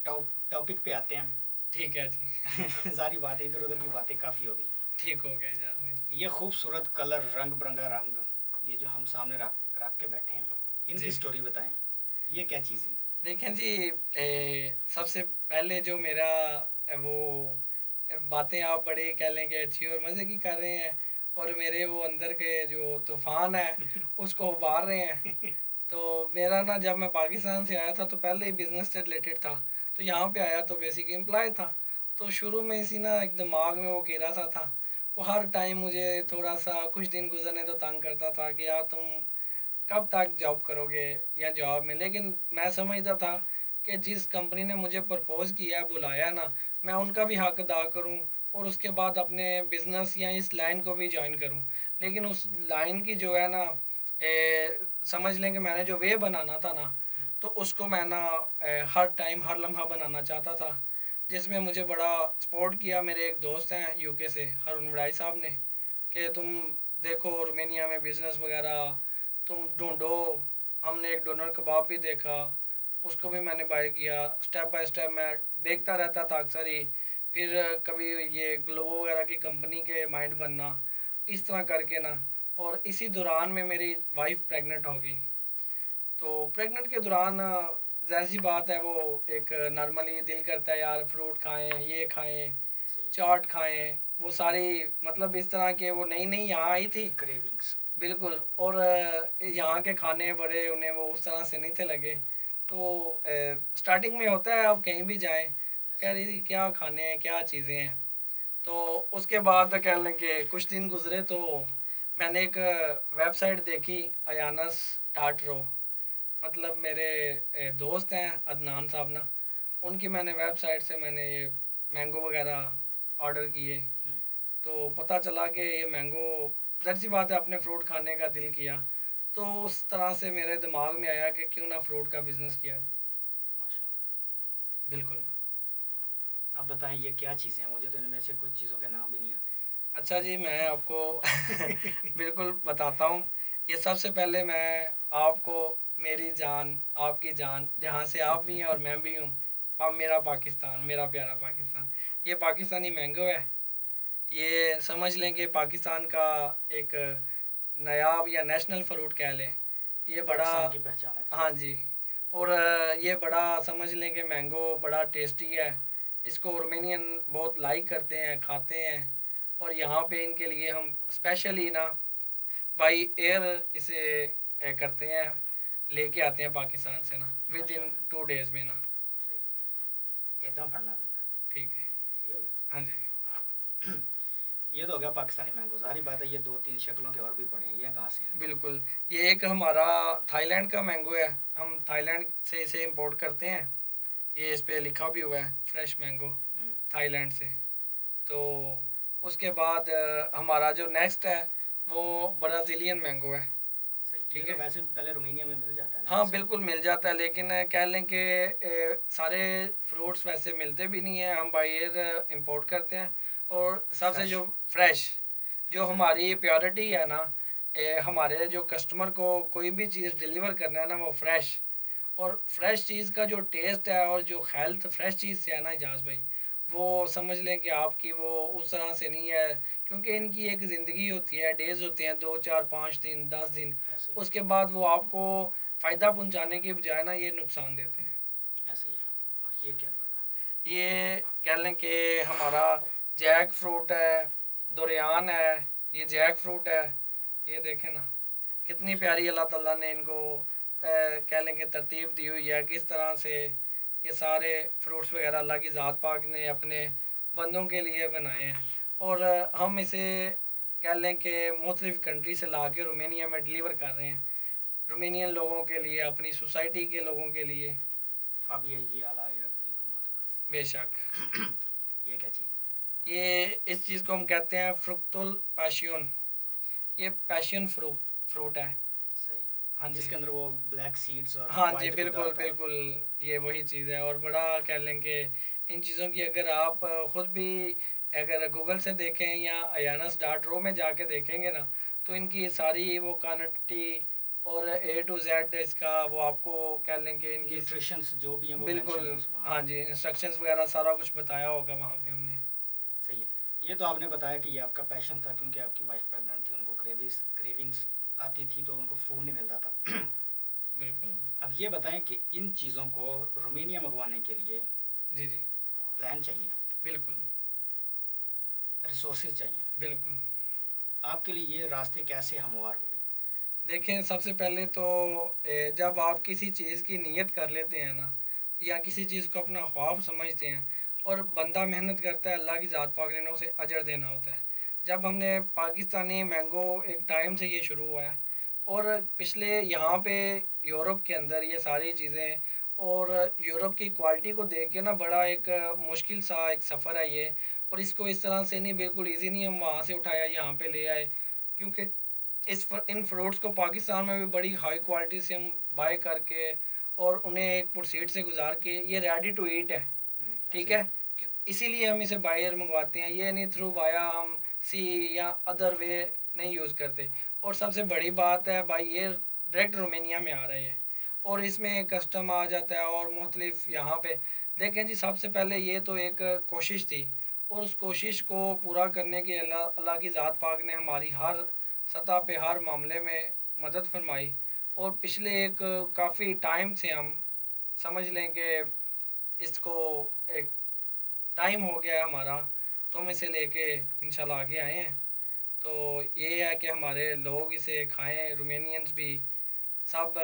Topic पे आते हैं ठीक है जी। हम। सारी बातें इधर उधर की बातें काफ़ी हो गई। ठीक हो गया एजाज भाई। ये खूबसूरत कलर, रंग बिरंगा रंग, ये जो हम सामने रख रख के बैठे हैं, इनकी जी स्टोरी बताएं। ये क्या चीज़ है? देखें जी, सबसे पहले जो मेरा वो बातें आप बड़े कह लें कि अच्छी और मज़े की कर रहे हैं, और मेरे वो अंदर के जो तूफ़ान है उसको उबार रहे हैं। तो मेरा ना, जब मैं पाकिस्तान से आया था तो पहले ही बिज़नेस से रिलेटेड था। तो यहाँ पे आया तो बेसिक एम्प्लॉय था। तो शुरू में इसी ना एक दिमाग में वो कीड़ा सा था। वो हर टाइम मुझे थोड़ा सा कुछ दिन गुजरने तो तंग करता था कि यार तुम कब तक जॉब करोगे या जॉब में। लेकिन मैं समझता था कि जिस कंपनी ने मुझे प्रपोज़ किया है, बुलाया है ना, मैं उनका भी हक अदा करूं और उसके बाद अपने बिज़नेस या इस लाइन को भी ज्वाइन करूं। लेकिन उस लाइन की जो है ना, समझ लें कि मैंने जो वे बनाना था ना, तो उसको मैं ना हर टाइम हर लम्हा बनाना चाहता था। जिसमें मुझे बड़ा सपोर्ट किया मेरे एक दोस्त हैं यूके से, हारून बड़ाई साहब ने, कि तुम देखो रोमेनिया में बिज़नेस वगैरह तुम ढूंढो। हमने एक डोनर कबाब भी देखा, उसको भी मैंने बाय किया। स्टेप बाय स्टेप मैं देखता रहता था अक्सर ही। फिर कभी ये ग्लोबो वगैरह की कंपनी के माइंड बनना, इस तरह करके ना। और इसी दौरान में मेरी वाइफ प्रेग्नेंट हो गई। तो प्रेग्नेंट के दौरान ज़ाहिर सी बात है, वो एक नॉर्मली दिल करता है यार फ्रूट खाएं, ये खाएं, सही। चाट खाएं, वो सारी, मतलब इस तरह के, वो नई नई यहाँ आई थी। क्रेविंग्स। बिल्कुल। और यहाँ के खाने बड़े उन्हें वो उस तरह से नहीं थे लगे। तो स्टार्टिंग में होता है, आप कहीं भी जाएं कह ऐसे रही ही। थी क्या खाने हैं, क्या चीज़ें हैं। तो उसके बाद कह लें कि कुछ दिन गुजरे तो मैंने एक वेबसाइट देखी, अयानस टाट रो। मतलब मेरे दोस्त हैं अदनान साहब ना, उनकी मैंने वेबसाइट से मैंने ये मैंगो वगैरह ऑर्डर किए। हम्म। तो पता चला कि ये मैंगो, ज़ाहिर सी बात है अपने फ्रूट खाने का दिल किया। तो उस तरह से मेरे दिमाग में आया कि क्यों ना फ्रूट का बिज़नेस किया जाए। माशाल्लाह। बिल्कुल। अब बताएं ये क्या चीज़ें हैं, मुझे तो इनमें से कुछ चीज़ों के नाम भी नहीं अच्छा जी, मैं आपको आते। बिल्कुल बताता हूँ। ये सबसे पहले मैं आपको, मेरी जान आपकी जान, जहाँ से आप भी हैं और मैं भी हूँ, मेरा पाकिस्तान, मेरा प्यारा पाकिस्तान, ये पाकिस्तानी मैंगो है। ये समझ लें कि पाकिस्तान का एक नायाब या नेशनल फ्रूट कह लें। ये बड़ा, पाकिस्तान की पहचान हाँ एक्चुअली। जी। और ये बड़ा, समझ लें कि मैंगो बड़ा टेस्टी है। इसको रोमेनियन बहुत लाइक करते हैं, खाते हैं। और यहाँ पे इनके लिए हम स्पेशली ना बाई एयर इसे करते हैं, लेके आते हैं पाकिस्तान से ना, विद इन माशाल्लाह। 2 डेज में ना। सही। एकदम पढ़ना पड़ेगा। ठीक है। सही हो गया। हाँ जी। ये तो हो गया पाकिस्तानी मैंगो, सारी बात है। ये दो तीन शक्लों के और भी पड़े हैं, ये कहाँ से हैं? बिल्कुल। ये एक हमारा थाईलैंड का मैंगो है। हम थाईलैंड से इसे इंपोर्ट करते हैं। ये इस पे लिखा भी हुआ है फ्रेश मैंगो, हम्म। थाईलैंड से। तो उसके बाद हमारा जो नेक्स्ट है वो ब्राज़ीलियन मैंगो है। सही। ये ठीक तो है। वैसे भी पहले रोमानिया में मिल जाता है ना हाँ वैसे। बिल्कुल मिल जाता है, लेकिन कह लें कि सारे फ्रूट्स वैसे मिलते भी नहीं हैं, हम बाई एयर इम्पोर्ट करते हैं। और सबसे फ्रेश। जो फ्रेश, जो एग्जैक्टली। हमारी प्योरिटी है ना, हमारे जो कस्टमर को कोई भी चीज़ डिलीवर करना है ना, वो फ्रेश। और फ्रेश चीज़ का जो टेस्ट है और जो हेल्थ फ्रेश चीज़ से है ना इजाज़ भाई, वो समझ लें कि आपकी वो उस तरह से नहीं है। क्योंकि इनकी एक ज़िंदगी होती है, डेज़ होते हैं, 2 4 5 दिन 10 दिन। ऐसे ही। उसके बाद वो आपको फ़ायदा पहुंचाने के बजाय ना ये नुकसान देते हैं। ऐसे ही है। और ये क्या पड़ा? ये कह लें कि हमारा जैक फ्रूट है, दुरियान है। ये जैक फ्रूट है। ये देखें ना, कितनी अच्छा। प्यारी अल्लाह ताला ने इनको कह लें कि तरतीब दी हुई है, किस तरह से ये सारे फ्रूट्स वगैरह अल्लाह की ज़ात पाक ने अपने बंदों के लिए बनाए हैं। और हम इसे कह लें कि मुख्तलिफ़ कंट्री से ला के रोमेनिया में डिलीवर कर रहे हैं, रोमेनियन लोगों के लिए, अपनी सोसाइटी के लोगों के लिए। फाबिया ये आला रबी घुमा तो बेशक। करसी। ये क्या चीज़ है? ये इस चीज़ को हम कहते हैं फ्रुक्टुल पैशन। ये पैशन फ्रूट है। सही। हाँ जी। जिसके अंदर वो ब्लैक सीड्स और हाँ जी वाइट गुदा बिल्कुल आता है। बिल्कुल। ये वही चीज़ है, और बड़ा कह लें कि इन चीज़ों की अगर आप ख़ुद भी अगर गूगल से देखें या अयानस डॉट रो में जाके देखेंगे ना, तो इनकी सारी वो क्वान्टिटी और A to Z इसका वो आपको कह लें कि इनकी न्यूट्रिशंस जो भी हैं वो बिल्कुल, मेंशन है उसमें, हाँ। हाँ जी, इंस्ट्रक्शंस वगैरह सारा कुछ बताया होगा वहाँ पे हमने। सही है। ये तो आपने बताया कि ये आपका पैशन था क्योंकि आपकी वाइफ प्रेग्नेंट थी, उनको क्रेविंग्स आती थी तो उनको फूड नहीं मिलता था। बिल्कुल। अब ये बताएं कि इन चीज़ों को रोमेनिया मंगवाने के लिए जी, जी। प्लान चाहिए, बिल्कुल, रिसोर्सेज चाहिए। बिल्कुल। आपके लिए ये रास्ते कैसे हमवार हुए? देखें सबसे पहले तो जब आप किसी चीज़ की नीयत कर लेते हैं ना, या किसी चीज़ को अपना ख्वाब समझते हैं और बंदा मेहनत करता है, अल्लाह की ज़ात पाक ने ना उसे अजर देना होता है। जब हमने पाकिस्तानी मैंगो एक टाइम से ये शुरू हुआ है, और पिछले यहाँ पे यूरोप के अंदर ये सारी चीज़ें, और यूरोप की क्वालिटी को देख के ना बड़ा एक मुश्किल सा एक सफ़र है ये। और इसको इस तरह से नहीं, बिल्कुल ईजी नहीं हम वहाँ से उठाया यहाँ पे ले आए, क्योंकि इन फ्रूट्स को पाकिस्तान में भी बड़ी हाई क्वालिटी से हम बाय करके और उन्हें एक प्रोसीड से गुजार के ये रेडी टू ईट है। ठीक ऐसे है, इसीलिए हम इसे बायर मंगवाते हैं, ये नहीं थ्रू वाया हम सी या अदर वे नहीं यूज़ करते। और सबसे बड़ी बात है भाई, ये डायरेक्ट रोमेनिया में आ रही है और इसमें कस्टम आ जाता है और मुख्तलिफ यहाँ पे। देखें जी, सबसे पहले ये तो एक कोशिश थी, और उस कोशिश को पूरा करने के अल्लाह अल्लाह की ज़ात पाक ने हमारी हर सतह पे हर मामले में मदद फरमाई। और पिछले एक काफ़ी टाइम से हम समझ लें कि इसको एक टाइम हो गया है हमारा, तो हम इसे लेके इंशाल्लाह आगे आए हैं। तो ये है कि हमारे लोग इसे खाएं, रोमेनियंस भी सब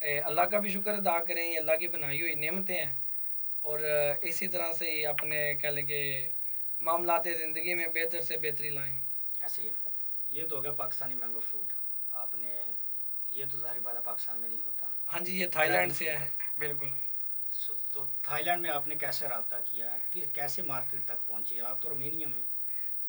अल्लाह का भी शुक्र अदा करें, ये अल्लाह की बनाई हुई नेमतें हैं। और इसी तरह से ही अपने कह लें कि मामलात ज़िंदगी में बेहतर से बेहतरी लाएं। ऐसे ही है। ये तो हो गया पाकिस्तानी मैंगो फ्रूट। आपने, ये तो ज़ाहिर बात है पाकिस्तान में नहीं होता, हाँ जी, ये थाईलैंड ड्रैगन से फ्रूट है। है। बिल्कुल। तो थाईलैंड में आपने कैसे रब्ता किया कि कैसे मार्केट तक पहुंचे? आप तो रोमेनिया में।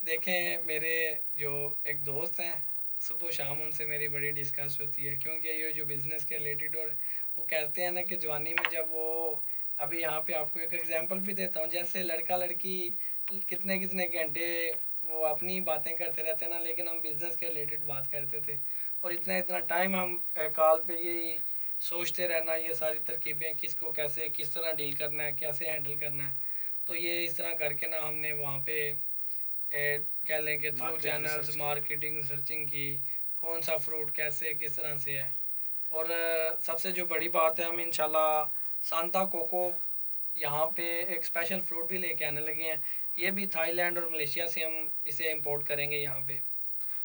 देखें, मेरे जो एक दोस्त हैं, सुबह शाम उनसे मेरी बड़ी डिस्कस होती है, क्योंकि ये जो बिज़नेस के रिलेटेड, और वो कहते हैं ना कि जवानी में जब वो, अभी यहाँ पे आपको एक एग्जांपल भी देता हूँ, जैसे लड़का लड़की कितने कितने घंटे वो अपनी बातें करते रहते हैं ना, लेकिन हम बिज़नेस के रिलेटेड बात करते थे। और इतना इतना टाइम हम कॉल पे यही सोचते रहना, ये सारी तरकीबें किसको कैसे किस तरह डील करना है, कैसे हैंडल करना है। तो ये इस तरह करके ना हमने वहाँ पे कह लें कि थ्रू मार्केट चैनल्स रिसर्च की। मार्केटिंग सर्चिंग की, कौन सा फ्रूट कैसे किस तरह से है। और सबसे जो बड़ी बात है, हम इंशाल्लाह सांता कोको यहाँ पे एक स्पेशल फ्रूट भी लेके आने लगे हैं। ये भी थाईलैंड और मलेशिया से हम इसे इंपोर्ट करेंगे यहाँ पे,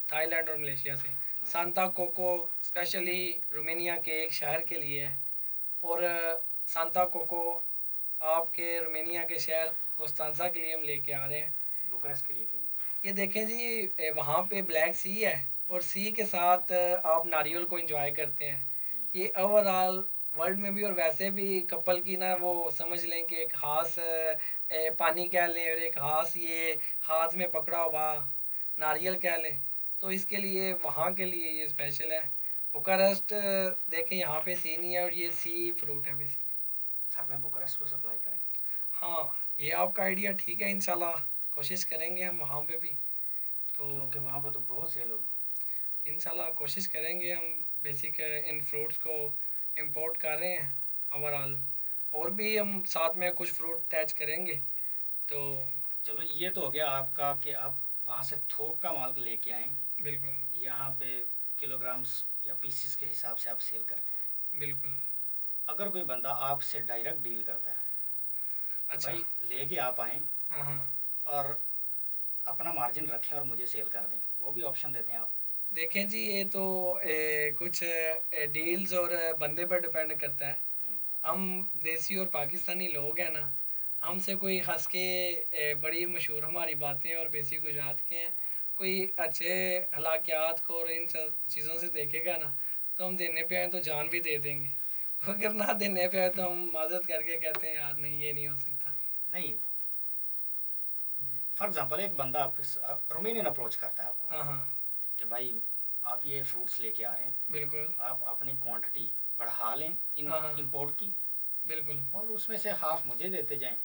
थाईलैंड और मलेशिया से। सांता कोको स्पेशली रोमेनिया के एक शहर के लिए है। और सांता कोको आपके रोमेनिया के शहर कोस्तांसा के लिए हम लेके आ रहे हैं। बुकरेस्ट के लिए क्या? ये देखें जी, वहाँ पे ब्लैक सी है, और सी के साथ आप नारियल को एंजॉय करते हैं। ये ओवरऑल वर्ल्ड में भी और वैसे भी कपल की ना, वो समझ लें कि एक ख़ास पानी कह लें, और एक ख़ास ये हाथ में पकड़ा हुआ नारियल कह लें। तो इसके लिए वहाँ के लिए ये स्पेशल है। बुकारेस्ट देखें यहाँ पे सी नहीं है, और ये सी फ्रूट है बेसिक। सर में बुकरेस्ट को सप्लाई करें? हाँ, ये आपका आइडिया ठीक है, इंशाल्लाह कोशिश करेंगे हम वहाँ पे भी। तो क्योंकि वहाँ पर तो बहुत से लोग। इंशाल्लाह कोशिश करेंगे हम, बेसिक इन फ्रूट्स को इंपोर्ट कर रहे हैं ओवरऑल, और भी हम साथ में कुछ फ्रूट अटैच करेंगे। तो चलो, ये तो हो गया आपका कि आप वहाँ से थोक का माल लेके आएँ, बिल्कुल, यहाँ पे किलोग्राम्स या पीसीस के हिसाब से आप सेल करते हैं। बिल्कुल। अगर कोई बंदा आपसे डायरेक्ट डील करता है कि अच्छा। भाई लेके आप आएँ हाँ, हाँ। और अपना मार्जिन रखें और मुझे सेल कर दें, वो भी ऑप्शन देते हैं आप? देखें जी, ये तो कुछ डील्स और बंदे पर डिपेंड करता है। हम्म, हम देसी और पाकिस्तानी लोग हैं ना, हमसे कोई हंस के बड़ी मशहूर हमारी बातें और बेसिक गुजरात के हैं, कोई अच्छे हलाकियात को और इन सब चीज़ों से देखेगा ना, तो हम देने पे आए तो जान भी दे देंगे। अगर ना देने पे आए तो हम मदद करके कहते हैं यार नहीं, ये नहीं हो सकता। नहीं, फॉर एग्जांपल एक बंदा आपके रोमेनियन अप्रोच करता है आपको हाँ, हाँ। कि भाई आप ये फ्रूट्स लेके आ रहे हैं, बिल्कुल। आप अपनी क्वांटिटी बढ़ा लें इन हाँ, हाँ। इंपोर्ट की, बिल्कुल, और उसमें से हाफ मुझे देते जाएं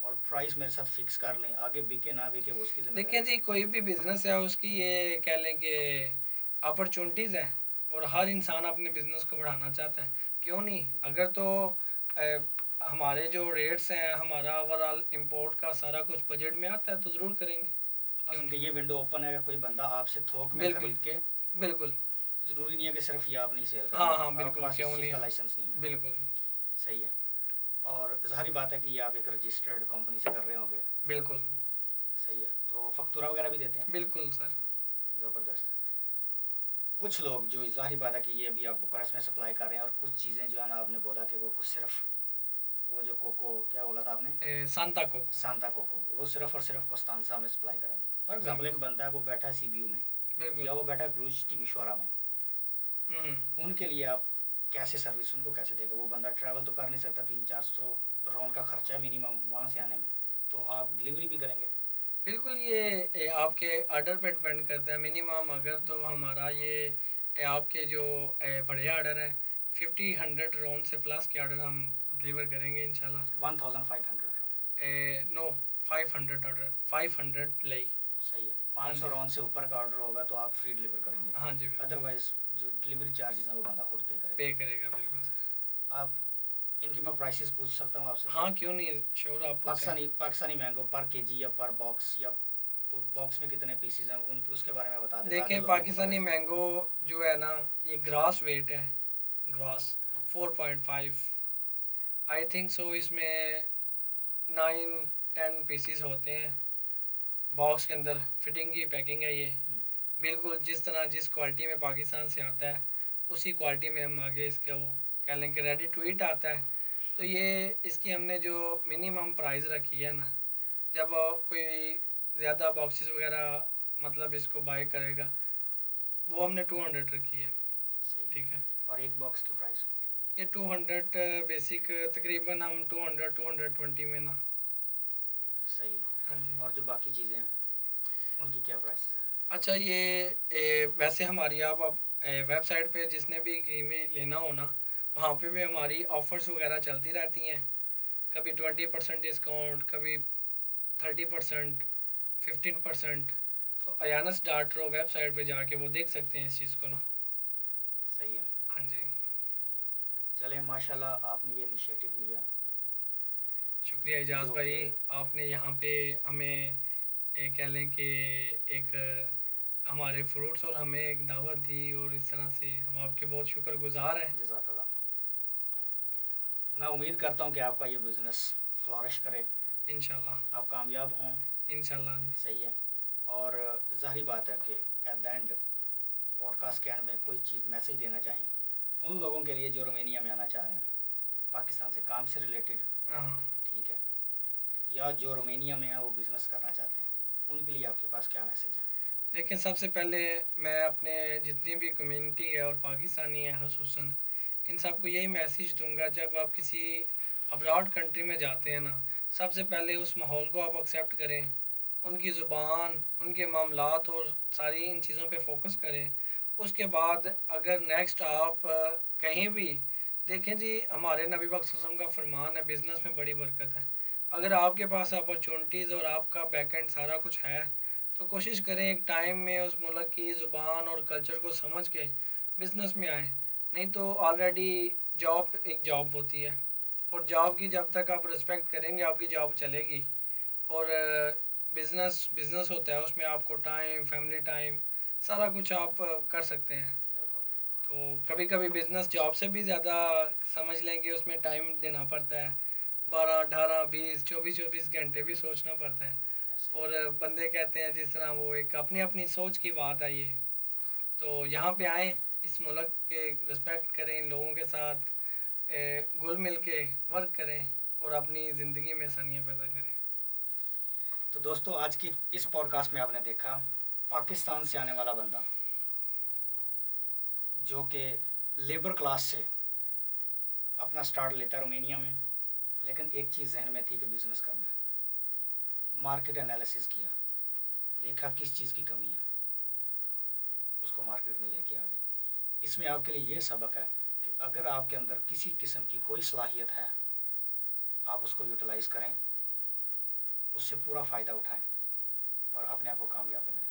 और प्राइस मेरे साथ फिक्स कर लें, आगे बिके ना बिके वो उसकी देखिए जिम्मेदारी। जी, कोई भी बिजनेस है उसकी ये कह लें कि अपॉर्चुनिटीज़ हैं। और हर इंसान अपने बिजनेस को बढ़ाना चाहता है, क्यों नहीं? अगर तो अ, हमारे जो रेट्स हैं, हमारा ओवरऑल इंपोर्ट का सारा कुछ बजट में आता है तो ज़रूर करेंगे, क्यों मसलन कि नहीं? ये विंडो ओपन है, अगर कोई बंदा आपसे थोक में बिल्कुल, खरीद के, बिल्कुल। ज़रूरी नहीं है कि सिर्फ ये आप नहीं सेल करना, हाँ, हाँ, आपके बिल्कुल, पास क्यों इस नहीं? चीज़ का हाँ, लाइसेंस नहीं है। बिल्कुल, सही है। और ज़ाहिर बात है कि ये आप एक रजिस्टर्ड कंपनी से कर रहे होंगे। बिल्कुल, सही है, तो फक्तूरा वगैरह भी देते हैं। बिल्कुल सर। ज़बरदस्त है। कुछ लोग जो ज़ाहिर बात है कि ये भी आप बुखारेस्ट में सप्लाई कर रहे हैं, और कुछ चीज़ें जो है ना, आपने बोला कि वो कुछ सिर्फ, वो जो कोको क्या बोला था आपने, सांता कोको। सांता कोको, वो सिर्फ और सिर्फ कोस्तांसा में सप्लाई करेंगे। फॉर एग्जाम्पल बिल्कुल, एक बंदा है, वो बैठा है सीबीयू में, बिल्कुल। या वो बैठा है ब्लूज टिमिशोरा में, हम्म। उनके लिए आप कैसे सर्विस उनको कैसे देगा? वो बंदा ट्रैवल तो कर नहीं सकता, 300-400 रौन का खर्चा है मिनिमम वहाँ से आने में, तो आप डिलीवरी भी करेंगे? बिल्कुल, ये आपके ऑर्डर पे डिपेंड करता है। मिनिमम अगर तो हमारा आपके जो बड़े ऑर्डर हैं, 50-100 रोन से प्लस के ऑर्डर हम डिलीवर करेंगे इंशाल्लाह। 1500? नो, 500 ऑर्डर, 500 लई। सही है, हाँ 500 जी, रौन से ऊपर का ऑर्डर होगा तो आप फ्री डिलीवर करेंगे, हाँ जी, बिल्कुल। अदरवाइज जो डिलीवरी चार्जेस हैं वो बंदा खुद पे पे करेगा। करेगा, बिल्कुल सर। आप इनकी मैं प्राइसेस पूछ सकता हूँ आपसे? हाँ, क्यों नहीं, श्योर, आप पूछें। पाकिस्तानी मैंगो पर केजी या पर बॉक्स, या बॉक्स में कितने पीसीज हैं, उन उसके बारे में बता दें ताकि देखें, लोगों को पता पाकिस्तानी मैंगो जो है ना, ये ग्रास वेट है, ग्रास 4.5, आई थिंक सो। इसमें 9-10 पीसीज होते हैं बॉक्स के अंदर। फिटिंग की पैकिंग है ये, चले। बिल्कुल जिस तरह जिस क्वालिटी में पाकिस्तान से आता है उसी क्वालिटी में हम आगे इसका वो कह लें कि रेडी टू ईट आता है। तो ये इसकी हमने जो मिनिमम प्राइस रखी है ना, जब कोई ज़्यादा बॉक्सेस वगैरह मतलब इसको बाय करेगा, वो हमने 200 रखी है। सही है। ठीक है, और एक बॉक्स की प्राइस? ये 200 बेसिक, तकरीबन हम 200-220 में ना। सही है। हाँ जी। और जो बाकी चीज़ें हैं उनकी क्या प्राइसेस हैं? अच्छा, वैसे हमारी आप वेबसाइट पे जिसने भी ईमेल लेना हो ना, वहाँ पे भी हमारी ऑफ़र्स वगैरह चलती रहती हैं। कभी 20% डिस्काउंट, कभी 30%, 15%। तो अयानस डॉट रो वेबसाइट पे जाके वो देख सकते हैं इस चीज़ को ना। सही है। हाँ जी। चलें, माशाल्लाह आपने ये इनिशिएटिव लिया शुक्रिया इजाज़ जो भाई, कि, आपने यहाँ पे हमें कह लें कि एक हमारे फ्रूट्स और हमें एक दावत दी, और इस तरह से हम आपके बहुत शुक्रगुजार हैं। जज़ाकल्लाह। मैं उम्मीद करता हूँ कि आपका ये बिज़नेस फ्लॉरिश करे, इंशाल्लाह। आप कामयाब हों। इंशाल्लाह जी। सही है। और ज़ाहिर बात है कि एट द एंड, पॉडकास्ट के एंड में कोई चीज़ मैसेज देना चाहें उन लोगों के लिए जो रोमेनिया में आना चाह रहे हैं, पाकिस्तान से काम से रिलेटेड, हाँ, ठीक है, या जो रोमेनिया में है वो बिज़नेस करना चाहते हैं, उनके लिए आपके पास क्या मैसेज है? देखें, सबसे पहले मैं अपने जितनी भी कम्युनिटी है और पाकिस्तानी है खसूसन, इन सबको यही मैसेज दूंगा, जब आप किसी अब्रॉड कंट्री में जाते हैं ना, सबसे पहले उस माहौल को आप एक्सेप्ट करें, उनकी ज़ुबान, उनके मामलात और सारी इन चीज़ों पे फोकस करें। उसके बाद अगर नेक्स्ट आप कहीं भी, देखें जी, हमारे नबी पाक सल्लल्लाहु अलैहि वसल्लम का फरमान है, बिज़नेस में बड़ी बरकत है। अगर आपके पास अपॉर्चुनिटीज़ और आपका बैकएंड सारा कुछ है, तो कोशिश करें एक टाइम में उस मुल्क की ज़ुबान और कल्चर को समझ के बिज़नेस में आए। नहीं तो ऑलरेडी जॉब एक जॉब होती है, और जॉब की जब तक आप रिस्पेक्ट करेंगे आपकी जॉब चलेगी। और बिज़नेस बिज़नेस होता है, उसमें आपको टाइम, फैमिली टाइम, सारा कुछ आप कर सकते हैं। बिल्कुल। तो कभी कभी बिज़नेस जॉब से भी ज़्यादा समझ लें कि उसमें टाइम देना पड़ता है, 12, 18, 20, 24 घंटे भी सोचना पड़ता है। ऐसे ही। और बंदे कहते हैं जिस तरह, वो एक अपनी अपनी सोच की बात है ये। तो यहाँ पे आएँ, इस मुल्क के रिस्पेक्ट करें, लोगों के साथ घुल मिल के वर्क करें, और अपनी ज़िंदगी में आसानियाँ पैदा करें। तो दोस्तों, आज की इस पॉडकास्ट में आपने देखा पाकिस्तान से आने वाला बंदा जो कि लेबर क्लास से अपना स्टार्ट लेता है रोमेनिया में, लेकिन एक चीज़ जहन में थी कि बिज़नेस करना है। मार्केट एनालिसिस किया, देखा किस चीज़ की कमी है, उसको मार्केट में लेके आ गए। इसमें आपके लिए ये सबक है कि अगर आपके अंदर किसी किस्म की कोई सलाहियत है, आप उसको यूटिलाइज़ करें, उससे पूरा फ़ायदा उठाएं और अपने आप को कामयाब बनाएं।